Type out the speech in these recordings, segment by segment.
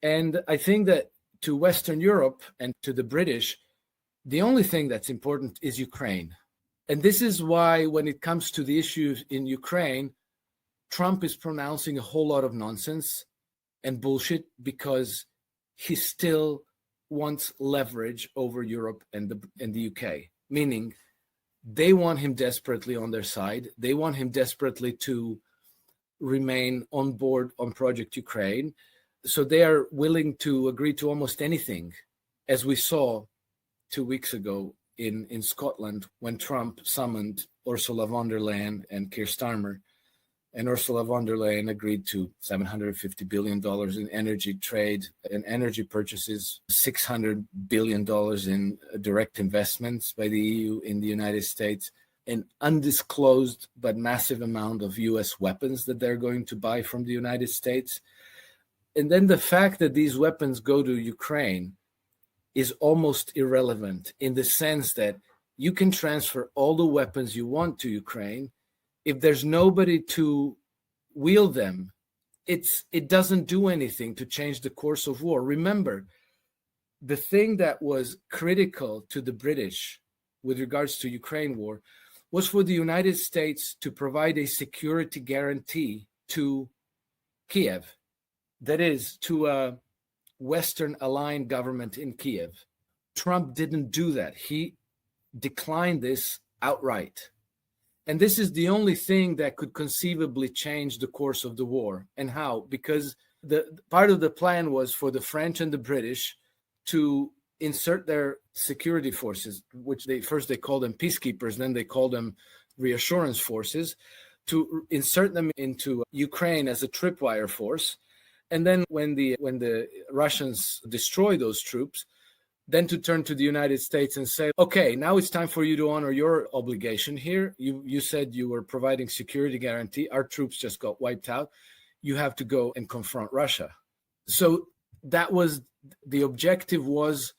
And I think that to Western Europe and to the British, the only thing that's important is Ukraine. And this is why, when it comes to the issues in Ukraine, Trump is pronouncing a whole lot of nonsense and bullshit because he still wants leverage over Europe and the UK, meaning they want him desperately on their side. They want him desperately to remain on board on Project Ukraine. So they are willing to agree to almost anything, as we saw 2 weeks ago in Scotland when Trump summoned Ursula von der Leyen and Keir Starmer. And Ursula von der Leyen agreed to $750 billion in energy trade and energy purchases, $600 billion in direct investments by the EU in the United States, an undisclosed but massive amount of US weapons that they're going to buy from the United States. And then the fact that these weapons go to Ukraine is almost irrelevant, in the sense that you can transfer all the weapons you want to Ukraine. If there's nobody to wield them, it doesn't do anything to change the course of war. Remember, the thing that was critical to the British with regards to Ukraine war was for the United States to provide a security guarantee to Kiev, that is, to a Western aligned government in Kiev. Trump didn't do that. He declined this outright. And this is the only thing that could conceivably change the course of the war. And how? Because the part of the plan was for the French and the British to insert their security forces, which they called them peacekeepers, then they called them reassurance forces, to insert them into Ukraine as a tripwire force. And then when the Russians destroy those troops, then to turn to the United States and say, okay, now it's time for you to honor your obligation here. You said you were providing security guarantee. Our troops just got wiped out. You have to go and confront Russia. So that was the objective, was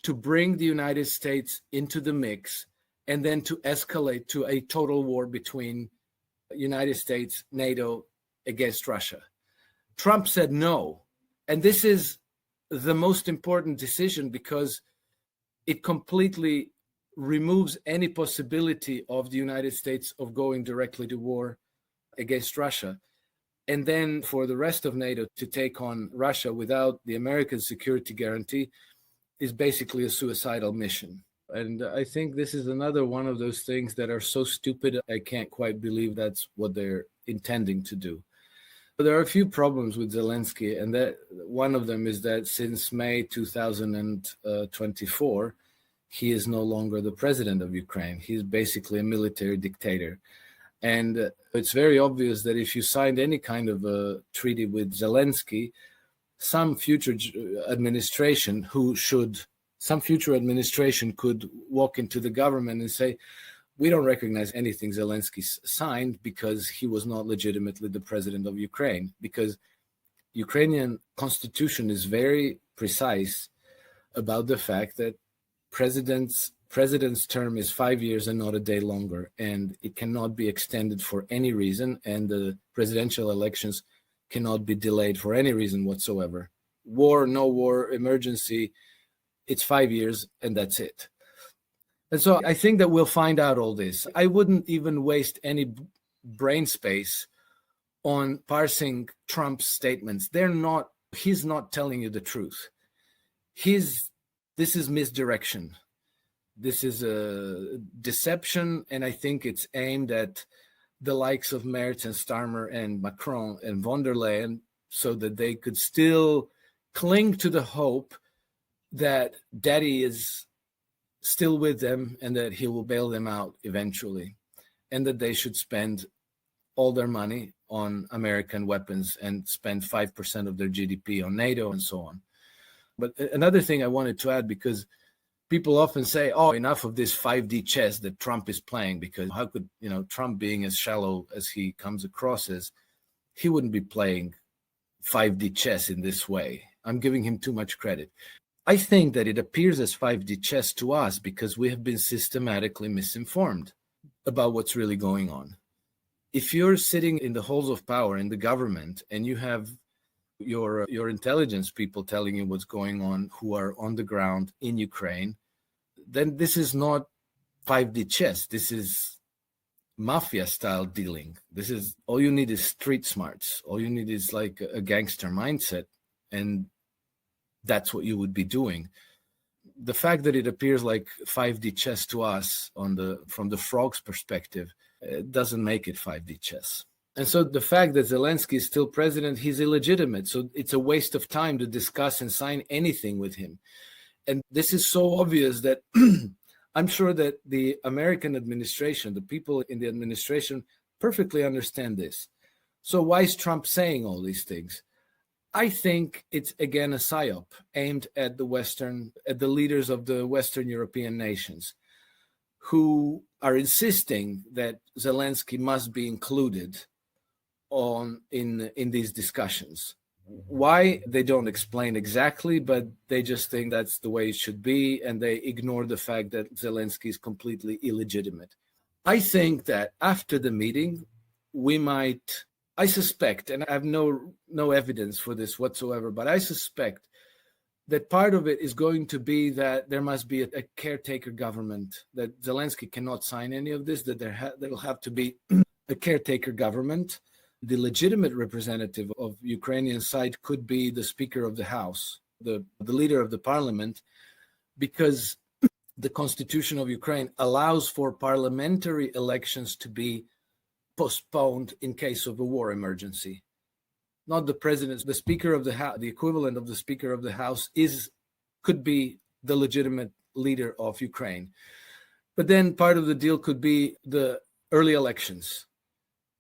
to bring the United States into the mix and then to escalate to a total war between United States, NATO against Russia. Trump said no. And this is the most important decision because it completely removes any possibility of the United States of going directly to war against Russia. And then for the rest of NATO to take on Russia without the American security guarantee is basically a suicidal mission. And I think this is another one of those things that are so stupid, I can't quite believe that's what they're intending to do. There are a few problems with Zelensky, and that one of them is that since May 2024, he is no longer the president of Ukraine. He's basically a military dictator. And it's very obvious that if you signed any kind of a treaty with Zelensky, some future administration could walk into the government and say, we don't recognize anything Zelensky signed because he was not legitimately the president of Ukraine, because Ukrainian constitution is very precise about the fact that president's term is 5 years and not a day longer, and it cannot be extended for any reason, and the presidential elections cannot be delayed for any reason whatsoever. War, no war, emergency, it's 5 years and that's it. And so I think that we'll find out all this. I wouldn't even waste any brain space on parsing Trump's statements. He's not telling you the truth. This is misdirection. This is a deception, and I think it's aimed at the likes of Merz and Starmer and Macron and von der Leyen so that they could still cling to the hope that Daddy is still with them and that he will bail them out eventually, and that they should spend all their money on American weapons and spend 5% of their GDP on NATO and so on. But another thing I wanted to add, because people often say, oh, enough of this 5D chess that Trump is playing, because how could, Trump, being as shallow as he comes across as, he wouldn't be playing 5D chess in this way. I'm giving him too much credit. I think that it appears as 5D chess to us because we have been systematically misinformed about what's really going on. If you're sitting in the halls of power in the government and you have your intelligence people telling you what's going on, who are on the ground in Ukraine, then this is not 5D chess. This is mafia style dealing. This is all you need is street smarts. All you need is like a gangster mindset, and that's what you would be doing. The fact that it appears like 5D chess to us from the frog's perspective, it doesn't make it 5D chess. And so the fact that Zelensky is still president, he's illegitimate. So it's a waste of time to discuss and sign anything with him. And this is so obvious that I'm sure that the American administration, the people in the administration, perfectly understand this. So why is Trump saying all these things? I think it's, again, a psyop aimed at the leaders of the Western European nations who are insisting that Zelensky must be included in these discussions. Why, they don't explain exactly, but they just think that's the way it should be, and they ignore the fact that Zelensky is completely illegitimate. I think that after the meeting, I suspect, and I have no evidence for this whatsoever, but I suspect that part of it is going to be that there must be a caretaker government, that Zelensky cannot sign any of this, that there'll have to be a caretaker government. The legitimate representative of Ukrainian side could be the Speaker of the House, the leader of the parliament, because the Constitution of Ukraine allows for parliamentary elections to be postponed in case of a war emergency. Not the president, the Speaker of the House, the equivalent of the Speaker of the House could be the legitimate leader of Ukraine. But then part of the deal could be the early elections.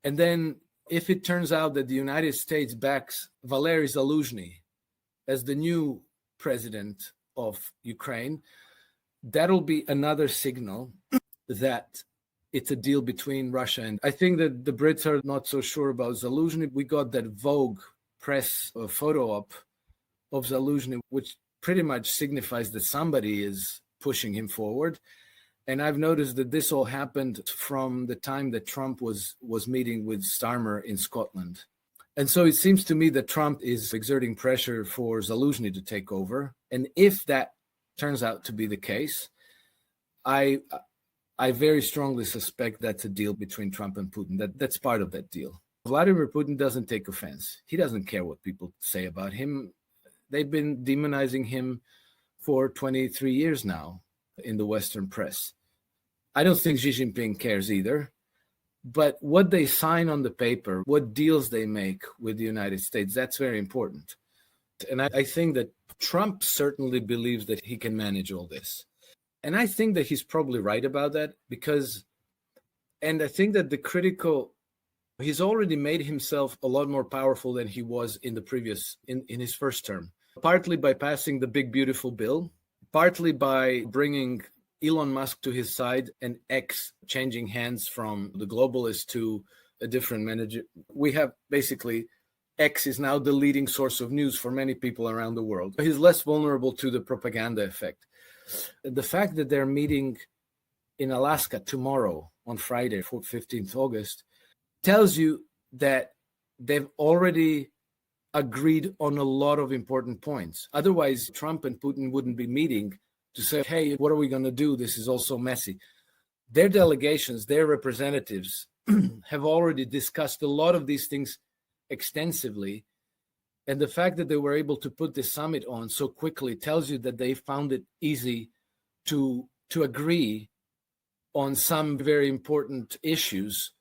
And then if it turns out that the United States backs Valery Zaluzhny as the new president of Ukraine, that'll be another signal that it's a deal between Russia and I think that the Brits are not so sure about Zaluzhny. We got that Vogue press photo op of Zaluzhny, which pretty much signifies that somebody is pushing him forward. And I've noticed that this all happened from the time that Trump was meeting with Starmer in Scotland. And so it seems to me that Trump is exerting pressure for Zaluzhny to take over. And if that turns out to be the case, I very strongly suspect that's a deal between Trump and Putin. That's part of that deal. Vladimir Putin doesn't take offense. He doesn't care what people say about him. They've been demonizing him for 23 years now in the Western press. I don't think Xi Jinping cares either. But what they sign on the paper, what deals they make with the United States, that's very important. And I think that Trump certainly believes that he can manage all this. And I think that he's probably right about that and I think that he's already made himself a lot more powerful than he was in his first term, partly by passing the big, beautiful bill, partly by bringing Elon Musk to his side and X changing hands from the globalist to a different manager. We have basically X is now the leading source of news for many people around the world. He's less vulnerable to the propaganda effect. The fact that they're meeting in Alaska tomorrow on Friday, 15th August, tells you that they've already agreed on a lot of important points. Otherwise, Trump and Putin wouldn't be meeting to say, hey, what are we going to do? This is all so messy. Their delegations, their representatives have already discussed a lot of these things extensively. And the fact that they were able to put this summit on so quickly tells you that they found it easy to agree on some very important issues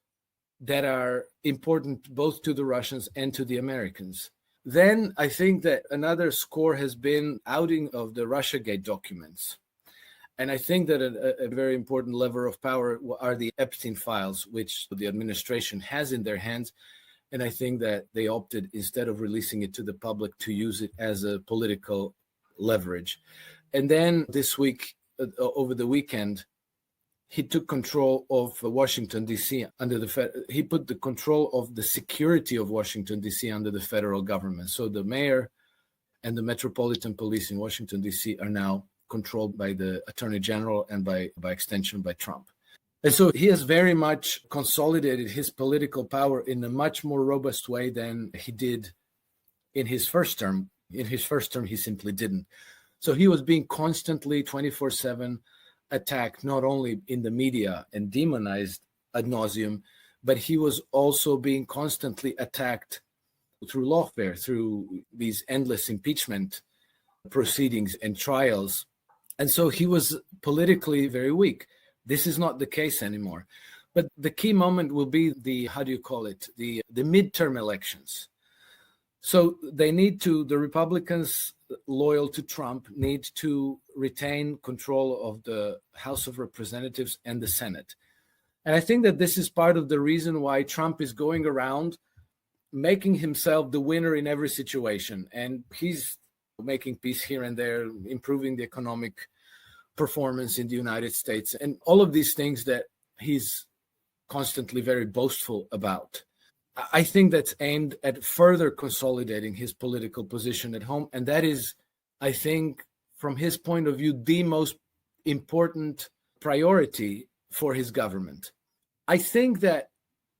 that are important both to the Russians and to the Americans. Then I think that another score has been outing of the Russiagate documents. And I think that a very important lever of power are the Epstein files, which the administration has in their hands. And I think that they opted, instead of releasing it to the public, to use it as a political leverage. And then this week, over the weekend, he took control of Washington, D.C. He put the control of the security of Washington, D.C. under the federal government. So the mayor and the Metropolitan Police in Washington, D.C. are now controlled by the Attorney General and by extension by Trump. And so he has very much consolidated his political power in a much more robust way than he did in his first term. In his first term, he simply didn't. So he was being constantly 24/7 attacked, not only in the media and demonized ad nauseum, but he was also being constantly attacked through lawfare, through these endless impeachment proceedings and trials. And so he was politically very weak. This is not the case anymore. But the key moment will be the, how do you call it, the midterm elections. So they need to, the Republicans loyal to Trump need to retain control of the House of Representatives and the Senate. And I think that this is part of the reason why Trump is going around making himself the winner in every situation. And he's making peace here and there, improving the economic performance in the United States, and all of these things that he's constantly very boastful about. I think that's aimed at further consolidating his political position at home. And that is, I think, from his point of view, the most important priority for his government. I think that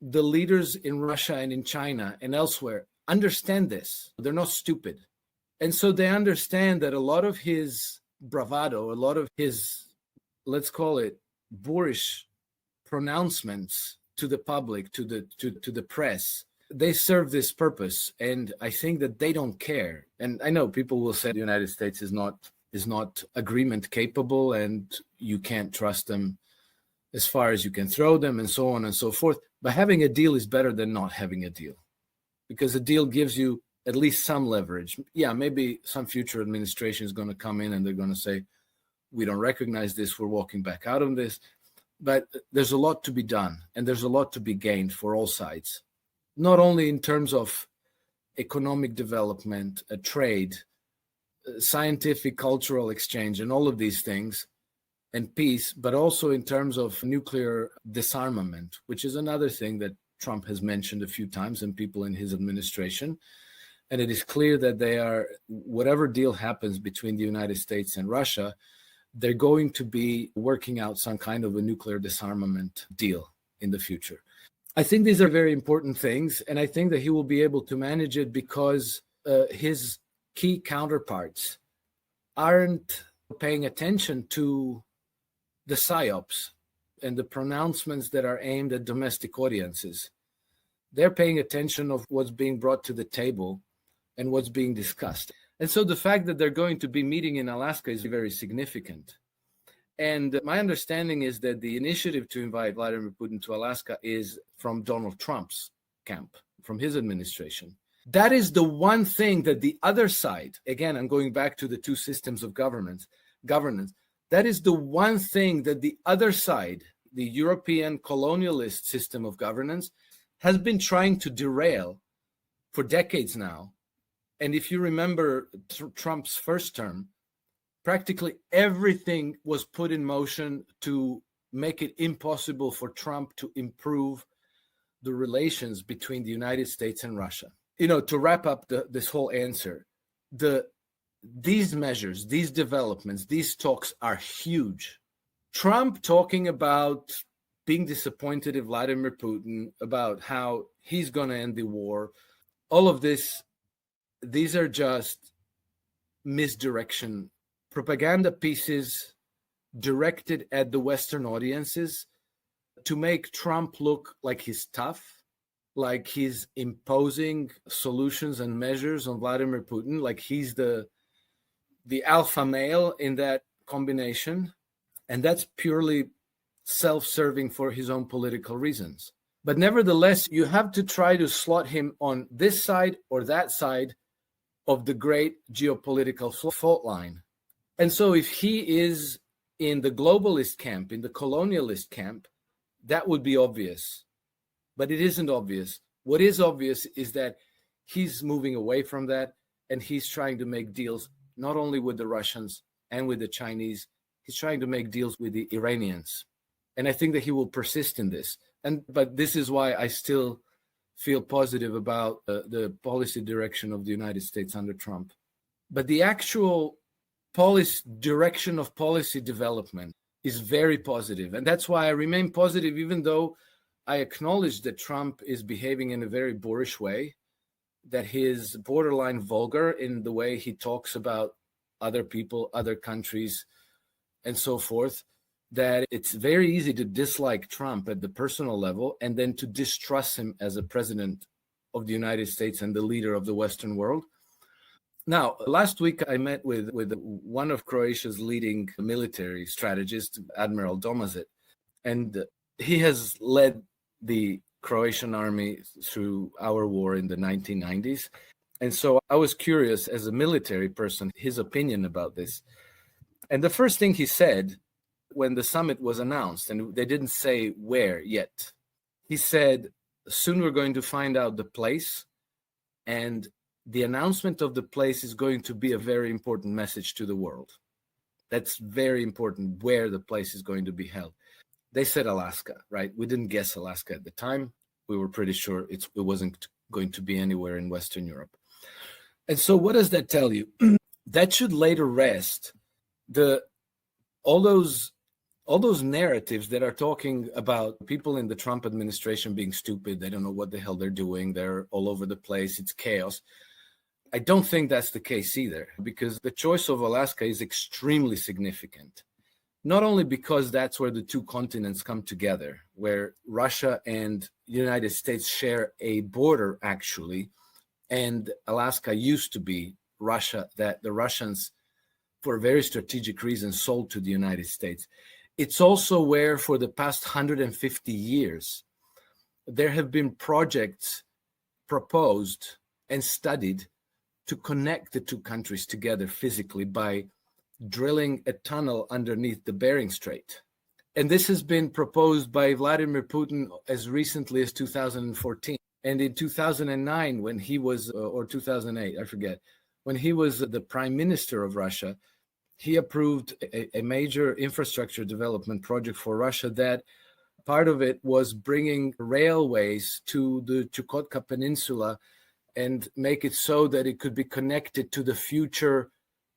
the leaders in Russia and in China and elsewhere understand this. They're not stupid. And so they understand that a lot of his bravado, a lot of his, let's call it, boorish pronouncements to the public, to the press, they serve this purpose. And I think that they don't care. And I know people will say the United States is not agreement capable and you can't trust them as far as you can throw them and so on and so forth. But having a deal is better than not having a deal, because a deal gives you at least some leverage. Yeah, maybe some future administration is going to come in and they're going to say, we don't recognize this, we're walking back out of this. But there's a lot to be done, and there's a lot to be gained for all sides, not only in terms of economic development, trade, scientific, cultural exchange, and all of these things, and peace, but also in terms of nuclear disarmament, which is another thing that Trump has mentioned a few times and people in his administration. And it is clear that they are, whatever deal happens between the United States and Russia, they're going to be working out some kind of a nuclear disarmament deal in the future. I think these are very important things, and I think that he will be able to manage it because his key counterparts aren't paying attention to the psyops and the pronouncements that are aimed at domestic audiences. They're paying attention of what's being brought to the table and what's being discussed. And so the fact that they're going to be meeting in Alaska is very significant. And my understanding is that the initiative to invite Vladimir Putin to Alaska is from Donald Trump's camp, from his administration. That is the one thing that the other side, again, I'm going back to the two systems of governance, that is the one thing that the other side, the European colonialist system of governance, has been trying to derail for decades now. And if you remember Trump's first term, practically everything was put in motion to make it impossible for Trump to improve the relations between the United States and Russia. You know, to wrap up this whole answer, these measures, these developments, these talks are huge. Trump talking about being disappointed in Vladimir Putin, about how he's going to end the war, all of this, these are just misdirection propaganda pieces directed at the Western audiences to make Trump look like he's tough, like he's imposing solutions and measures on Vladimir Putin, like he's the alpha male in that combination. And that's purely self-serving for his own political reasons. But nevertheless, you have to try to slot him on this side or that side of the great geopolitical fault line. And so if he is in the globalist camp, in the colonialist camp, that would be obvious. But it isn't obvious. What is obvious is that he's moving away from that, and he's trying to make deals not only with the Russians and with the Chinese, he's trying to make deals with the Iranians. And I think that he will persist in this. But this is why I still feel positive about the policy direction of the United States under Trump. But the actual direction of policy development is very positive. And that's why I remain positive, even though I acknowledge that Trump is behaving in a very boorish way. that he is borderline vulgar in the way he talks about other people, other countries, and so forth, that it's very easy to dislike Trump at the personal level and then to distrust him as a president of the United States and the leader of the Western world. Now, last week I met with one of Croatia's leading military strategists, Admiral Domazet, and he has led the Croatian army through our war in the 1990s. And so I was curious, as a military person, his opinion about this. And the first thing he said when the summit was announced, and they didn't say where yet, he said, soon we're going to find out the place, and the announcement of the place is going to be a very important message to the world. That's very important, where the place is going to be held. They said Alaska, right? We didn't guess Alaska at the time. We were pretty sure it wasn't going to be anywhere in Western Europe. And so what does that tell you? That should later rest all those narratives that are talking about people in the Trump administration being stupid. They don't know what the hell they're doing. They're all over the place. It's chaos. I don't think that's the case either, because the choice of Alaska is extremely significant. Not only because that's where the two continents come together, where Russia and the United States share a border, actually, and Alaska used to be Russia, that the Russians, for very strategic reasons, sold to the United States. It's also where, for the past 150 years, there have been projects proposed and studied to connect the two countries together physically by drilling a tunnel underneath the Bering Strait. And this has been proposed by Vladimir Putin as recently as 2014. And in 2009, when he was, or 2008, I forget, when he was the prime minister of Russia, he approved a major infrastructure development project for Russia that part of it was bringing railways to the Chukotka Peninsula and make it so that it could be connected to the future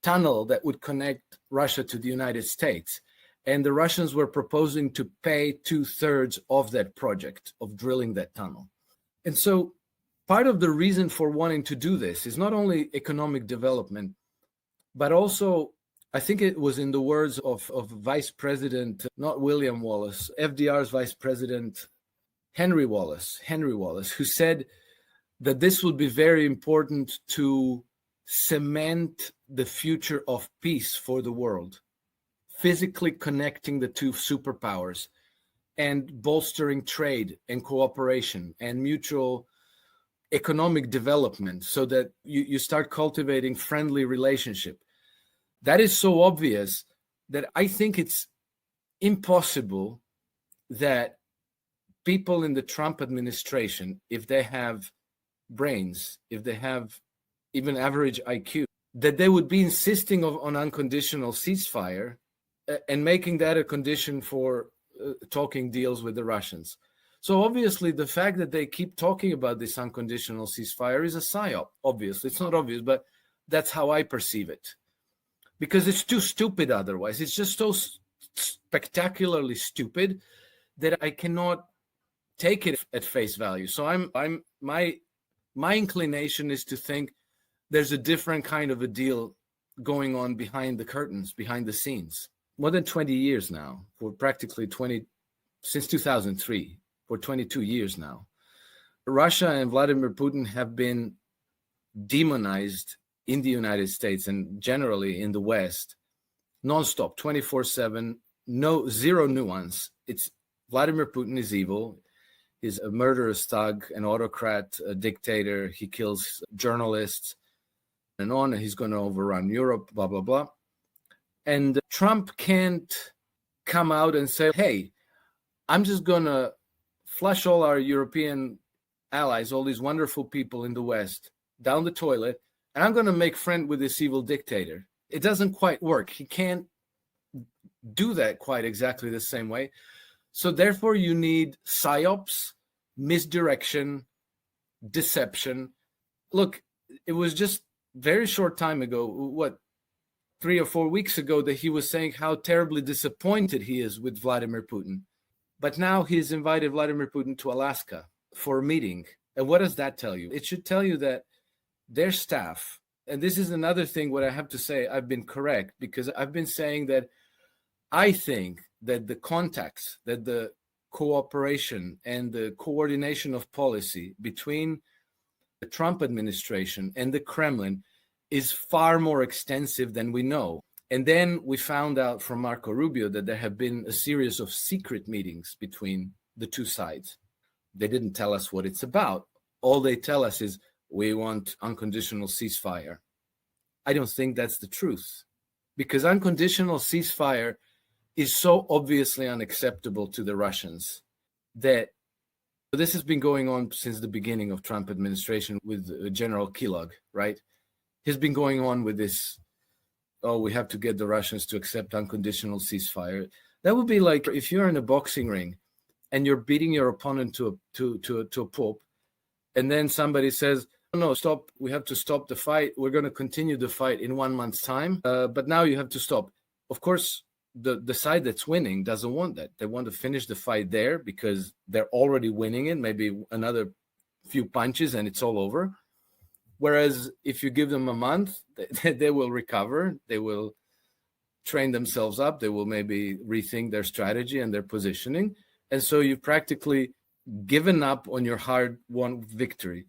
tunnel that would connect Russia to the United States. And the Russians were proposing to pay 2/3 of that project of drilling that tunnel. And so part of the reason for wanting to do this is not only economic development, but also, I think it was in the words of Vice President, not William Wallace, FDR's Vice President, Henry Wallace, who said that this would be very important to cement the future of peace for the world, physically connecting the two superpowers and bolstering trade and cooperation and mutual economic development so that you start cultivating friendly relationship. That is so obvious that I think it's impossible that people in the Trump administration, if they have brains, if they have even average IQ, that they would be insisting on unconditional ceasefire and making that a condition for talking deals with the Russians. So obviously the fact that they keep talking about this unconditional ceasefire is a psyop. Obviously, it's not obvious, but that's how I perceive it. Because it's too stupid otherwise. It's just so spectacularly stupid that I cannot take it at face value. So my inclination is to think there's a different kind of a deal going on behind the curtains, behind the scenes. More than 20 years now, for practically since 2003, for 22 years now, Russia and Vladimir Putin have been demonized in the United States and generally in the West, nonstop, 24/7, zero nuance. It's Vladimir Putin is evil. He's a murderous thug, an autocrat, a dictator. He kills journalists and on, and he's going to overrun Europe, blah, blah, blah. And Trump can't come out and say, hey, I'm just going to flush all our European allies, all these wonderful people in the West, down the toilet, and I'm going to make friend with this evil dictator. It doesn't quite work. He can't do that quite exactly the same way. So therefore, you need psyops, misdirection, deception. Look, it was just very short time ago, 3 or 4 weeks ago, that he was saying how terribly disappointed he is with Vladimir Putin. But now he's invited Vladimir Putin to Alaska for a meeting. And what does that tell you? It should tell you that their staff, and this is another thing what I have to say, I've been correct, because I've been saying that I think that the contacts, that the cooperation and the coordination of policy between the Trump administration and the Kremlin is far more extensive than we know. And then we found out from Marco Rubio that there have been a series of secret meetings between the two sides. They didn't tell us what it's about. All they tell us is, we want unconditional ceasefire. I don't think that's the truth, because unconditional ceasefire is so obviously unacceptable to the Russians that this has been going on since the beginning of Trump administration with General Kellogg, right? He's been going on with this, oh, we have to get the Russians to accept unconditional ceasefire. That would be like if you're in a boxing ring and you're beating your opponent to a pulp, and then somebody says, no, stop, we have to stop the fight. We're going to continue the fight in 1 month's time, but now you have to stop. Of course, the side that's winning doesn't want that. They want to finish the fight there because they're already winning it, maybe another few punches and it's all over. Whereas if you give them a month, they will recover. They will train themselves up. They will maybe rethink their strategy and their positioning. And so you've practically given up on your hard-won victory.